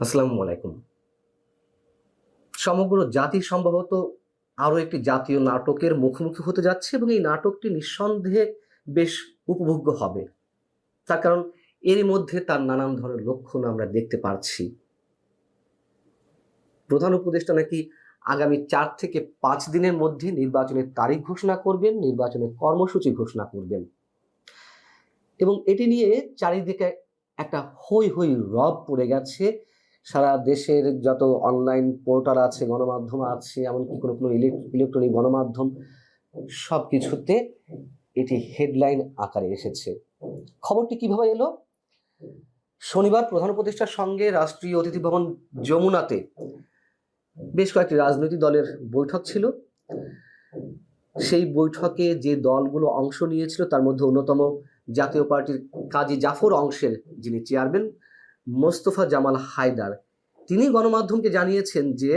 আসসালামু আলাইকুম। সমগ্র জাতি সম্ভবত আরো একটি জাতীয় নাটকের মুখোমুখি হতে যাচ্ছে এবং এই নাটকটি নিঃসন্দেহে বেশ উপভোগ্য হবে। তার কারণ এরই মধ্যে তার নানান ধরনের লক্ষণ আমরা দেখতে পারছি। প্রধান উপদেষ্টা নাকি আগামী ৪ থেকে ৫ দিনের মধ্যে নির্বাচনের তারিখ ঘোষণা করবেন, নির্বাচনের কর্মসূচি ঘোষণা করবেন। এবং এটি নিয়ে চারিদিকে একটা হৈ হৈ রব পড়ে গেছে। সারা দেশের যত অনলাইন পোর্টাল আছে, গণমাধ্যম আছে, এমনকি কোনো ইলেকট্রনিক গণমাধ্যম সবকিছুতে এটি হেডলাইন আকারে এসেছে। খবরটি কিভাবে এলো? শনিবার প্রধান উপদেষ্টার সঙ্গে রাষ্ট্রীয় অতিথি ভবন যমুনাতে বেশ কয়েকটি রাজনৈতিক দলের বৈঠক ছিল। সেই বৈঠকে যে দলগুলো অংশ নিয়েছিল তার মধ্যে অন্যতম জাতীয় পার্টির কাজী জাফর অংশের যিনি চেয়ারম্যান মোস্তফা জামাল হায়দার, তিনি গণমাধ্যমকে জানিয়েছেন যে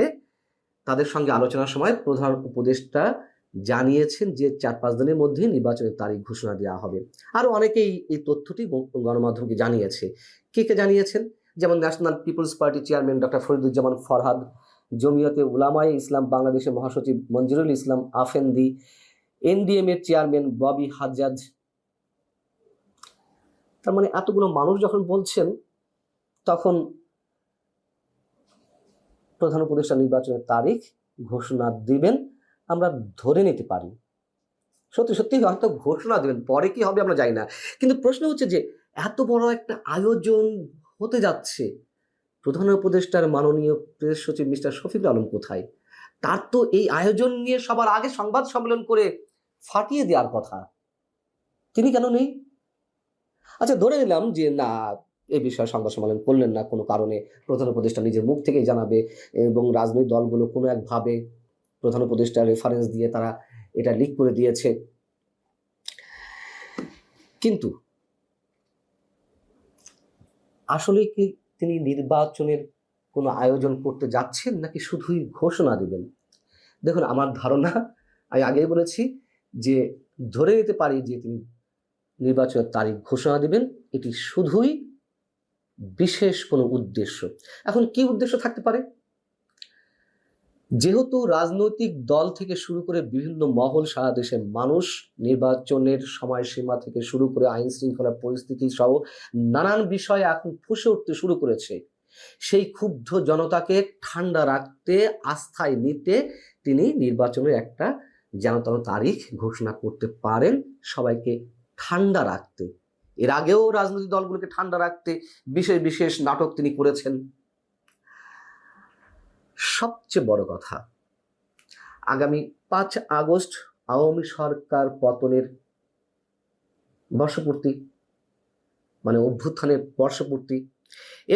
তাদের সঙ্গে আলোচনার সময় প্রধান উপদেষ্টা জানিয়েছেন যে ৪-৫ দিনের মধ্যে নির্বাচনের তারিখ ঘোষণা দেওয়া হবে। আরো অনেকেই এই তথ্যটি গণমাধ্যমকে জানিয়েছে। কে কে জানিয়েছেন? যেমন National People's Party chairman doctor Fariduzzaman Farhad, Jamiat Ulama Islam বাংলাদেশের মহাসচিব মঞ্জুরুল ইসলাম আফেন্দি, এনডিএম এর চেয়ারম্যান ববি হাজ্জাজ। তার মানে এতগুলো মানুষ যখন বলছেন, তখন প্রধান উপদেষ্টা নির্বাচনের তারিখ ঘোষণা দিবেন আমরা ধরে নিতে পারি। সত্যি সত্যি হয়তো ঘোষণা দেবেন, পরে কি হবে আমরা জানি না। কিন্তু প্রশ্ন হচ্ছে যে এত বড় একটা আয়োজন হতে যাচ্ছে, প্রধান উপদেষ্টার মাননীয় প্রেস সচিব মিস্টার শফিকুল আলম কোথায়? তার তো এই আয়োজন নিয়ে সবার আগে সংবাদ সম্মেলন করে ফাটিয়ে দেওয়ার কথা, তিনি কেন নেই? আচ্ছা, ধরে নিলাম যে না, এই বিষয়ে সংবাদ সম্মেলন করলেন না কোনো কারণে, প্রধান উপদেষ্টা নিজের মুখ থেকেই জানাবে এবং রাজনৈতিক দলগুলো কোনো একভাবে প্রধান উপদেষ্টার রেফারেন্স দিয়ে তারা এটা লিক করে দিয়েছে। কিন্তু আসলে কি তিনি নির্বাচনের কোনো আয়োজন করতে যাচ্ছেন নাকি শুধুই ঘোষণা দিবেন? দেখুন, আমার ধারণা, আমি আগেই বলেছি যে ধরে নিতে পারি যে তিনি নির্বাচনের তারিখ ঘোষণা দিবেন, এটি শুধুই বিশেষ কোনো উদ্দেশ্য। এখন কি উদ্দেশ্য থাকতে পারে? যেহেতু রাজনৈতিক দল থেকে শুরু করে বিভিন্ন মহল, সারা দেশের মানুষ নির্বাচনের সময়সীমা থেকে শুরু করে আইন শৃঙ্খলা পরিস্থিতি সহ নানান বিষয়ে এখন ফুঁসে উঠতে শুরু করেছে, সেই ক্ষুব্ধ জনতাকে ঠান্ডা রাখতে, আস্থায় নিতে তিনি নির্বাচনের একটা যেন তেন তারিখ ঘোষণা করতে পারেন, সবাইকে ঠান্ডা রাখতে। এর আগেও রাজনৈতিক দলগুলোকে ঠান্ডা রাখতে বিশেষ বিশেষ নাটক তিনি করেছেন। সবচেয়ে বড় কথা, আগামী ৫ আগস্ট আওয়ামী সরকার পতনের বর্ষপূর্তি, মানে অভ্যুত্থানের বর্ষপূর্তি,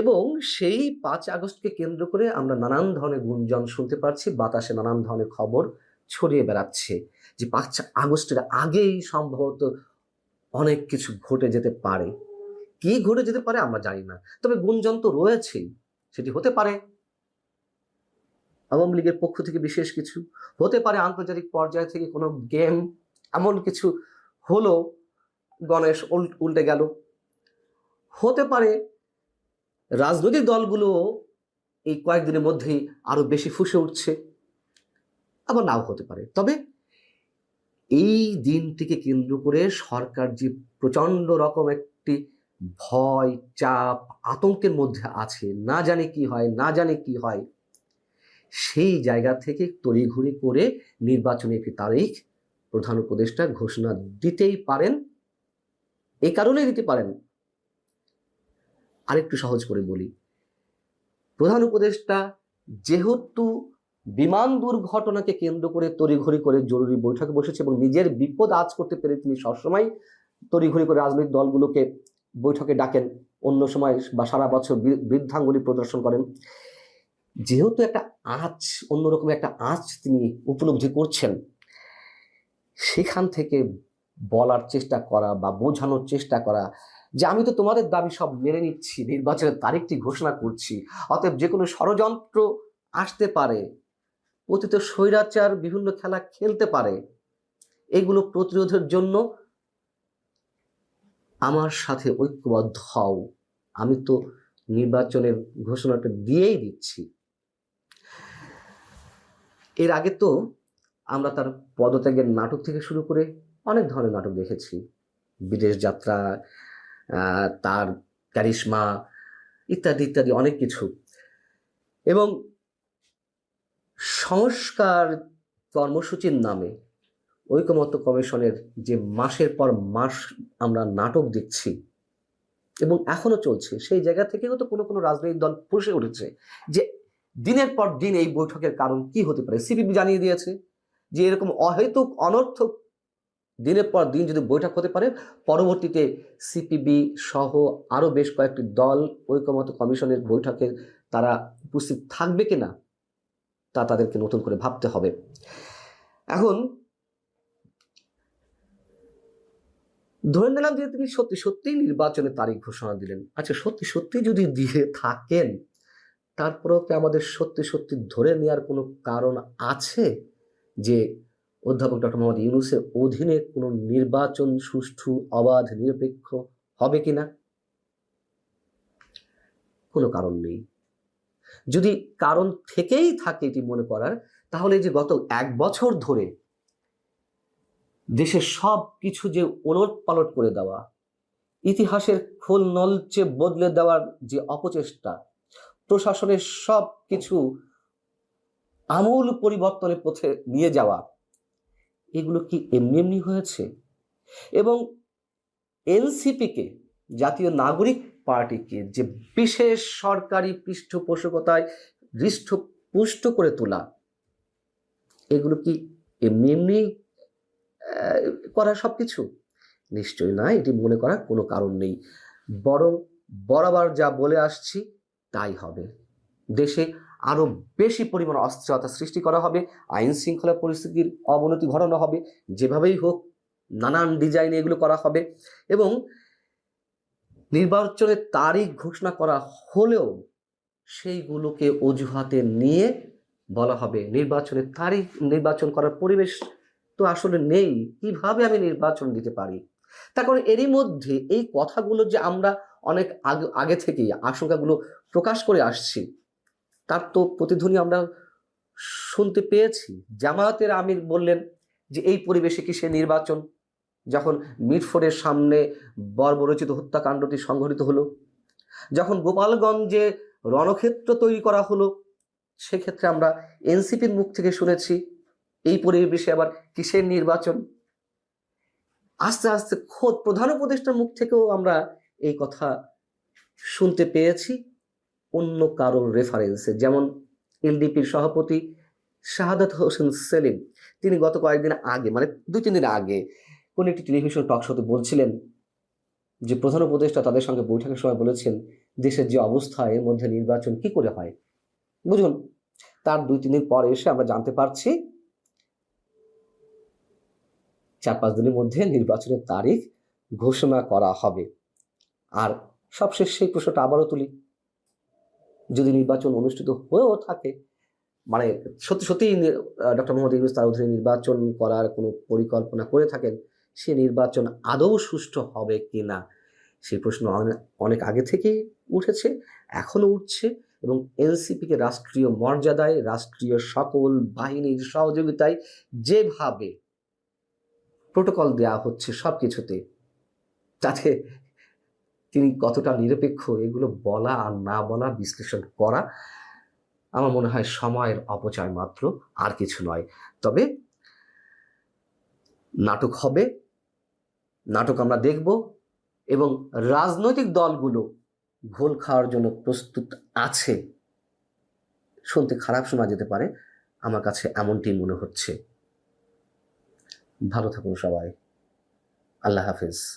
এবং সেই ৫ আগস্টকে কেন্দ্র করে আমরা নানান ধরনের গুঞ্জন শুনতে পারছি, বাতাসে নানান ধরনের খবর ছড়িয়ে বেড়াচ্ছে যে ৫ আগস্টের আগেই সম্ভবত অনেক কিছু ঘটে যেতে পারে। কি ঘটে যেতে পারে আমরা জানি না, তবে গুঞ্জন তো রয়েছেই। সেটি হতে পারে আওয়ামী লীগের পক্ষ থেকে বিশেষ কিছু, হতে পারে আন্তর্জাতিক পর্যায় থেকে কোনো গেম, এমন কিছু হলো, গণেশ উল্টে গেল, হতে পারে রাজনৈতিক দলগুলো এই কয়েকদিনের মধ্যেই আরো বেশি ফুঁসে উঠছে, আবার নাও হতে পারে। তবে এই দিনটিকে কেন্দ্র করে সরকার যে প্রচন্ড রকম একটি ভয়, চাপ, আতঙ্কের মধ্যে আছে, না জানে কি হয়, না জানে কি হয়, সেই জায়গা থেকে তড়িঘড়ি করে নির্বাচনের একটি তারিখ প্রধান উপদেষ্টা ঘোষণা দিতেই পারেন। এই কারণেই দিতে পারেন, আরেকটু সহজ করে বলি, প্রধান উপদেষ্টা যেহেতু বিমান দুর্ঘটনাকে কেন্দ্র করে তড়িঘড়ি করে জরুরি বৈঠকে বসেছে এবং নিজের বিপদ আঁচ করতে পেরে তিনি সবসময় তড়িঘড়ি করে রাজনৈতিক দলগুলোকে বৈঠকে ডাকেন, অন্য সময় বা সারা বছর বৃদ্ধাঙ্গুলি প্রদর্শন করেন, যেহেতু একটা আঁচ, অন্যরকম একটা আঁচ তিনি উপলব্ধি করছেন, সেখান থেকে বলার চেষ্টা করা বা বোঝানোর চেষ্টা করা যে আমি তো তোমাদের দাবি সব মেনে নিচ্ছি, নির্বাচনের তারিখটি ঘোষণা করছি, অতএব যে কোনো ষড়যন্ত্র আসতে পারে, অতীত স্বৈরাচার বিভিন্ন খেলা খেলতে পারে, এগুলো প্রতিরোধের জন্য আমার সাথে ঐক্যবদ্ধ হও, আমি তো নির্বাচনের ঘোষণাটা দিয়েই দিচ্ছি। এর আগে তো আমরা তার পদত্যাগের নাটক থেকে শুরু করে অনেক ধরনের নাটক দেখেছি, বিদেশ যাত্রা, তার ক্যারিশমা, ইত্যাদি ইত্যাদি অনেক কিছু। এবং সংস্কার কর্মসূচির নামে ঐকমত্য কমিশনের যে মাসের পর মাস আমরা নাটক দেখছি এবং এখনো চলছে, সেই জায়গা থেকেও তো কোনো কোনো রাজনৈতিক দল ফুঁসে উঠেছে যে দিনের পর দিন এই বৈঠকের কারণ কি হতে পারে। সিপিবি জানিয়ে দিয়েছে যে এরকম অহেতুক অনর্থক দিনের পর দিন যদি বৈঠক হতে পারে, পরবর্তীতে সিপিবি সহ আরো বেশ কয়েকটি দল ঐকমত্য কমিশনের বৈঠকে তারা উপস্থিত থাকবে কিনা তা তাদেরকে নতুন করে ভাবতে হবে। এখন ধরে নিলাম যে তিনি সত্যি সত্যি নির্বাচনের তারিখ ঘোষণা দিলেন। আচ্ছা, সত্যি সত্যি যদি দিয়ে থাকেন, তারপরেও কি আমাদের সত্যি সত্যি ধরে নেওয়ার কোনো কারণ আছে যে অধ্যাপক ডক্টর মোহাম্মদ ইউনূসের অধীনে কোনো নির্বাচন সুষ্ঠু, অবাধ, নিরপেক্ষ হবে কিনা? কোনো কারণ নেই। যদি কারণ থেকেই থাকে এটি মনে করার, তাহলে যে গত 1 বছর ধরে দেশের সব কিছু যে ওলট পালট করে দেওয়া, ইতিহাসের খোল নলচে বদলে দেওয়ার যে অপচেষ্টা, প্রশাসনের সব কিছু আমূল পরিবর্তনের পথে নিয়ে যাওয়া, এগুলো কি এমনি এমনি হয়েছে? এবং এনসিপিকে, জাতীয় নাগরিক পার্টিকে যে বিশেষ সরকারি পৃষ্ঠপোষকতায় হৃষ্টপুষ্ট করে তোলা, এগুলো কি এমনি এমনি করা সবকিছু? নিশ্চয়ই না, এটি মনে করার কোনো কারণ নেই। বরং বরাবর যা বলে আসছি তাই হবে। দেশে আরো বেশি পরিমাণ অস্থিরতা সৃষ্টি করা হবে, আইন শৃঙ্খলা পরিস্থিতির অবনতি ঘটানো হবে, যেভাবেই হোক নানান ডিজাইনে এগুলো করা হবে। এবং নির্বাচনের তারিখ ঘোষণা করা হলেও সেইগুলোকে অজুহাতে নিয়ে বলা হবে নির্বাচনের তারিখ, নির্বাচন করার পরিবেশ তো আসলে নেই, কিভাবে আমি নির্বাচন দিতে পারি? তার কারণ এরই মধ্যে এই কথাগুলো যে আমরা অনেক আগে থেকেই আশঙ্কাগুলো প্রকাশ করে আসছি, তার তো প্রতিধ্বনি আমরা শুনতে পেয়েছি। জামায়াতের আমির বললেন যে এই পরিবেশে কি সে নির্বাচন? যখন মিটফোর্ডের সামনে বর্বরচিত হত্যাকাণ্ডটি সংঘটিত হলো, যখন গোপালগঞ্জে রণক্ষেত্র তৈরি করা হলো, সেক্ষেত্রে আমরা এনসিপির মুখ থেকে শুনেছি এই পরিবেশে আবার কিসের নির্বাচন? আস্তে আস্তে খোদ প্রধান উপদেষ্টার মুখ থেকেও আমরা এই কথা শুনতে পেয়েছি অন্য কারোর রেফারেন্সে। যেমন এলডিপির সভাপতি শাহাদাত হোসেন সেলিম, তিনি গত কয়েকদিন আগে, মানে 2-3 দিন আগে কোন একটি টেলিভিশন টক শোতে বলছিলেন যে প্রধান উপদেষ্টা তাদের সঙ্গে বৈঠকের সময় বলেছেন দেশের যে অবস্থা, এর মধ্যে নির্বাচন কি করে হয়? বুঝুন, তার 2-3 দিন পর এসে আমরা জানতে পারছি 4-5 দিনের মধ্যে নির্বাচনের তারিখ ঘোষণা করা হবে। আর সবশেষ সেই প্রশ্নটা আবারও তুলি, যদি নির্বাচন অনুষ্ঠিত হয়েও থাকে, মানে সত্যি সত্যি ডক্টর মোহাম্মদ ইউনূস তার অধীনে নির্বাচন করার কোনো পরিকল্পনা করে থাকেন, সে নির্বাচন আদৌ সুষ্ঠু হবে কিনা সেই প্রশ্ন অনেক আগে থেকেই উঠেছে, এখনো উঠছে। এবং এনসিপিকে রাষ্ট্রীয় মর্যাদায়, রাষ্ট্রীয় সকল বাহিনীর সহযোগিতায় যেভাবে প্রোটোকল দেওয়া হচ্ছে সব কিছুতে, তাতে তিনি কতটা নিরপেক্ষ এগুলো বলা আর না বলা, বিশ্লেষণ করা আমার মনে হয় সময়ের অপচয় মাত্র, আর কিছু নয়। তবে নাটক হবে, নাটক আমরা দেখব, এবং রাজনৈতিক দলগুলো ঘোল খাওয়ার জন্য প্রস্তুত আছে। শুনতে খারাপ শোনা যেতে পারে, আমার কাছে এমনটি মনে হচ্ছে। ভালো থাকুন সবাই, আল্লাহ হাফেজ।